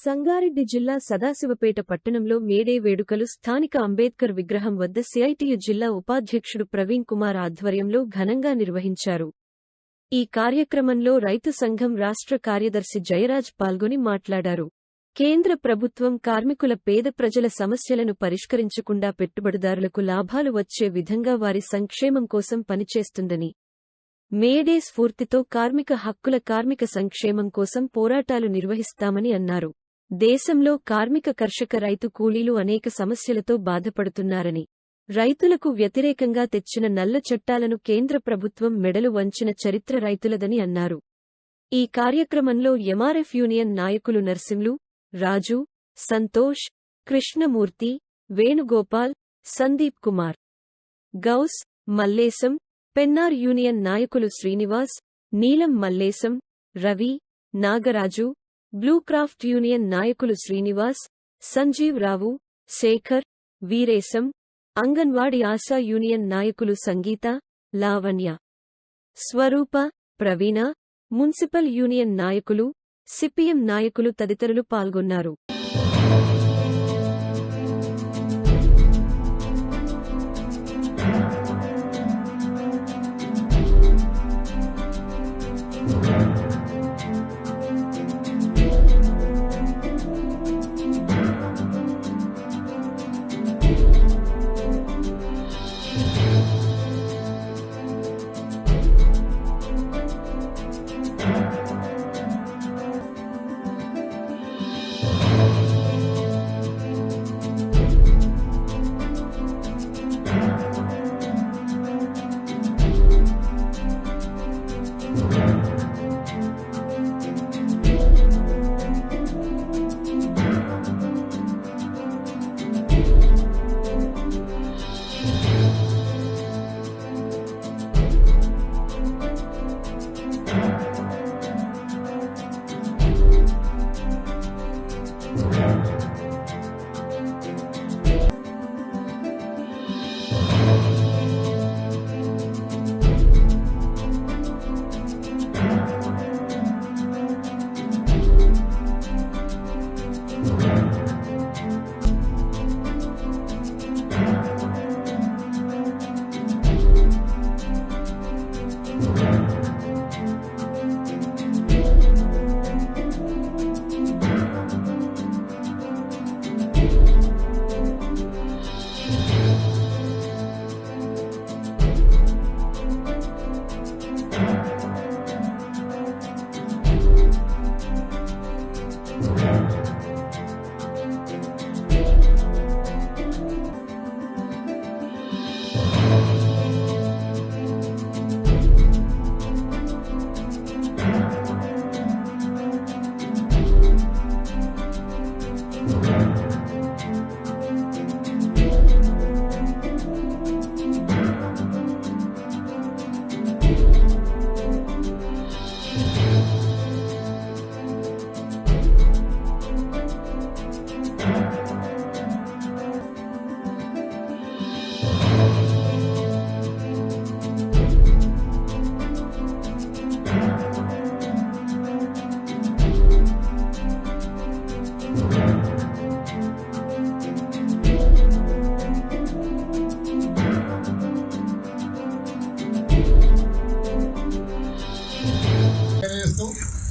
సంగారెడ్డి జిల్లా సదాశివపేట పట్టణంలో మేడే వేడుకలు స్థానిక అంబేద్కర్ విగ్రహం వద్ద సిఐటియు జిల్లా ఉపాధ్యక్షుడు ప్రవీణ్ కుమార్ ఆధ్వర్యంలో ఘనంగా నిర్వహించారు. ఈ కార్యక్రమంలో రైతు సంఘం రాష్ట్ర కార్యదర్శి జయరాజ్ పాల్గొని మాట్లాడారు. కేంద్ర ప్రభుత్వం కార్మికుల పేద ప్రజల సమస్యలను పరిష్కరించకుండా పెట్టుబడిదారులకు లాభాలు వచ్చే విధంగా వారి సంక్షేమం కోసం పనిచేస్తుందని, మేడే స్ఫూర్తితో కార్మిక హక్కుల కార్మిక సంక్షేమం కోసం పోరాటాలు నిర్వహిస్తామని అన్నారు. దేశంలో కార్మిక కర్షక రైతు కూలీలు అనేక సమస్యలతో బాధపడుతున్నారని, రైతులకు వ్యతిరేకంగా తెచ్చిన నల్ల చట్టాలను కేంద్ర ప్రభుత్వం మెడలు వంచిన చరిత్ర రైతులదని అన్నారు. ఈ కార్యక్రమంలో ఎంఆర్ఎఫ్ యూనియన్ నాయకులు నర్సింలు, రాజు, సంతోష్, కృష్ణమూర్తి, వేణుగోపాల్, సందీప్ కుమార్, గౌస్, మల్లేశం, పెన్నార్ యూనియన్ నాయకులు శ్రీనివాస్, నీలం మల్లేశం, రవి, నాగరాజు, బ్లూక్రాఫ్ట్ యూనియన్ నాయకులు శ్రీనివాస్, సంజీవ్ రావు, శేఖర్, వీరేశం, అంగన్వాడీ ఆశా యూనియన్ నాయకులు సంగీత, లావణ్య, స్వరూప, ప్రవీణ, మున్సిపల్ యూనియన్ నాయకులు, సిపిఎం నాయకులు తదితరులు పాల్గొన్నారు.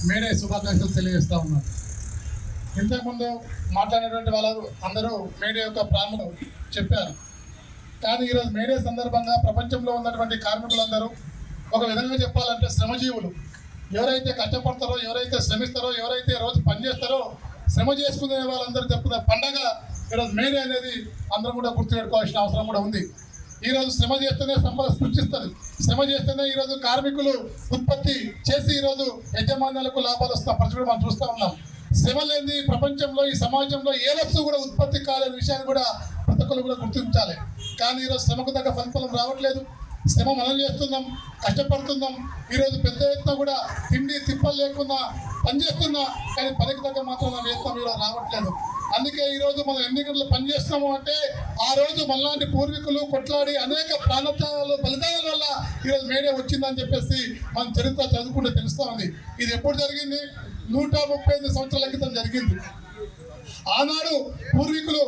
మేడే శుభాకాంక్షలు తెలియజేస్తూ ఉన్నారు. ఇంతకుముందు మాట్లాడినటువంటి వాళ్ళు అందరూ మేడే యొక్క ప్రాముఖ్యత చెప్పారు. కానీ ఈరోజు మేడే సందర్భంగా ప్రపంచంలో ఉన్నటువంటి కార్మికులందరూ ఒక విధంగా చెప్పాలంటే శ్రమజీవులు. ఎవరైతే కష్టపడతారో, ఎవరైతే శ్రమిస్తారో, ఎవరైతే రోజు పనిచేస్తారో, శ్రమ చేసుకునే వాళ్ళందరూ చెప్పుకునే పండగ ఈరోజు మేడే అనేది అందరూ కూడా గుర్తుపెట్టుకోవాల్సిన అవసరం కూడా ఉంది. ఈరోజు శ్రమ చేస్తేనే సంపద సృష్టిస్తుంది. శ్రమ చేస్తేనే ఈరోజు కార్మికులు ఉత్పత్తి చేసి ఈరోజు యజమానులకు లాభాలు వస్తున్న పరిస్థితి మనం చూస్తూ ఉన్నాం. శ్రమ లేని ప్రపంచంలో, ఈ సమాజంలో ఏ వస్తువు కూడా ఉత్పత్తి కాలేని విషయాన్ని కూడా ప్రతి ఒక్కరు కూడా గుర్తించాలి. కానీ ఈరోజు శ్రమకు తగ్గ ఫలితం రావట్లేదు. శ్రమ మనం చేస్తున్నాం, కష్టపడుతున్నాం. ఈరోజు పెద్ద ఎత్తున కూడా తిండి తిప్పలు లేకుండా పనిచేస్తున్నా, కానీ పనికి తగ్గ మాత్రం వేస్తాం ఈరోజు రావట్లేదు. అందుకే ఈరోజు మనం ఎన్ని గంటలు పనిచేస్తాము అంటే ఆ రోజు మనలాంటి పూర్వీకులు కొట్లాడి అనేక ప్రాణత్యాగాలు బలిదానాల వల్ల ఈరోజు మేడే వచ్చిందని చెప్పేసి మన చరిత్ర చదువుకుంటే తెలుస్తూ ఉంది. ఇది ఎప్పుడు జరిగింది? 135 సంవత్సరాల క్రితం జరిగింది. ఆనాడు పూర్వీకులు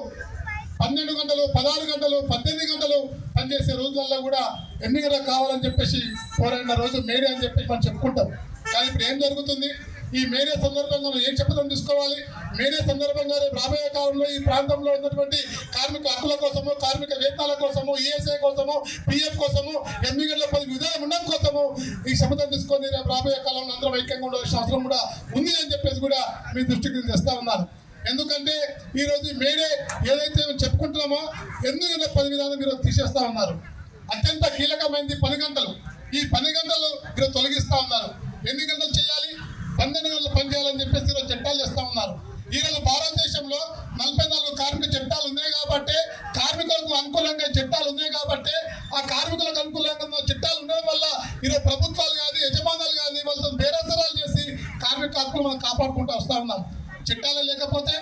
12 గంటలు, 16 గంటలు, 18 గంటలు పనిచేసే రోజులలో కూడా ఎన్నికలు కావాలని చెప్పేసి పోరాడిన రోజు మేడే అని చెప్పేసి మనం చెప్పుకుంటాం. కానీ ఇప్పుడు ఏం జరుగుతుంది? ఈ మేడే సందర్భంగా మనం ఏం చెప్పడం తీసుకోవాలి? మేడే సందర్భంగా రేపు రాబోయే కాలంలో ఈ ప్రాంతంలో ఉన్నటువంటి కార్మిక హక్కుల కోసము, కార్మిక వేతనాల కోసము, ఈఎస్ఐ కోసము, పిఎఫ్ కోసము, ఎన్నికల 10 విధానం ఉండడం కోసము ఈ శపథం తీసుకొని రేపు రాబోయే కాలంలో అందరం ఐక్యంగా ఉండాల్సిన అవసరం కూడా ఉంది అని చెప్పేసి కూడా మీ దృష్టికి నేను తెస్తా ఉన్నాను. ఎందుకంటే ఈరోజు మేడే ఏదైతే చెప్పుకుంటున్నామో 8 గంటల 10 విధానం ఈరోజు తీసేస్తా ఉన్నారు. అత్యంత కీలకమైనది 10 గంటలు. ఈ 10 గంటలు ఈరోజు తొలగిస్తా ఉన్నారు. ఎన్ని గంటలు చేయాలి? 12 గంటలు పని చేయాలని చెప్పేసి ఈరోజు చట్టాలు చేస్తా ఉన్నారు. ఈరోజు భారతదేశంలో 44 కార్మిక చట్టాలు ఉన్నాయి కాబట్టి, కార్మికులకు అనుకూలంగా చట్టాలు ఉన్నాయి కాబట్టి, ఆ కార్మికులకు అనుకూలంగా చట్టాలు ఉండడం వల్ల ఈరోజు ప్రభుత్వాలు కానీ యజమానులు కానీ వాళ్ళతో బేరసరాలు చేసి కార్మిక హక్కులు మనం కాపాడుకుంటూ వస్తూ ఉన్నాం. చట్టాలు లేకపోతే,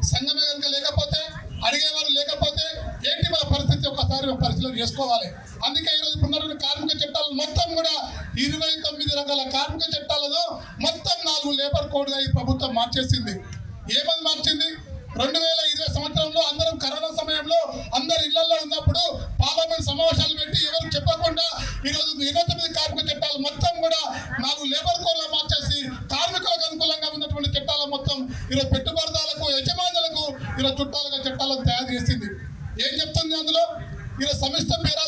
సంఘమే కనుక లేకపోతే, అడిగేవారు లేకపోతే ఏంటి మన పరిస్థితి? ఒకసారి పరిశీలన చేసుకోవాలి. అందుకే ఈరోజు ఉన్నటువంటి కార్మిక చట్టాలు మొత్తం కూడా 29 రకాల కార్మిక చట్టాలను మొత్తం 4 లేబర్ కోడ్గా ఈ ప్రభుత్వం మార్చేసింది. ఏమని మార్చింది? 2020 సంవత్సరంలో అందరం కరోనా సమయంలో అందరు ఇళ్లలో ఉన్నప్పుడు పార్లమెంట్ సమావేశాలు పెట్టి ఎవరు చెప్పకుండా ఈరోజు 29 కార్మిక చట్టాలు మొత్తం కూడా 4 లేబర్ కోడ్లు మార్చేసి కార్మికులకు అనుకూలంగా ఉన్నటువంటి చట్టాల మొత్తం ఈరోజు పెట్టుబడిదారులకు, యజమానులకు ఈరోజు చుట్టాలుగా చట్టాలను తయారు చేసింది. ఏం చెప్తుంది అందులో? ఈరోజు సమిష్ట పేరా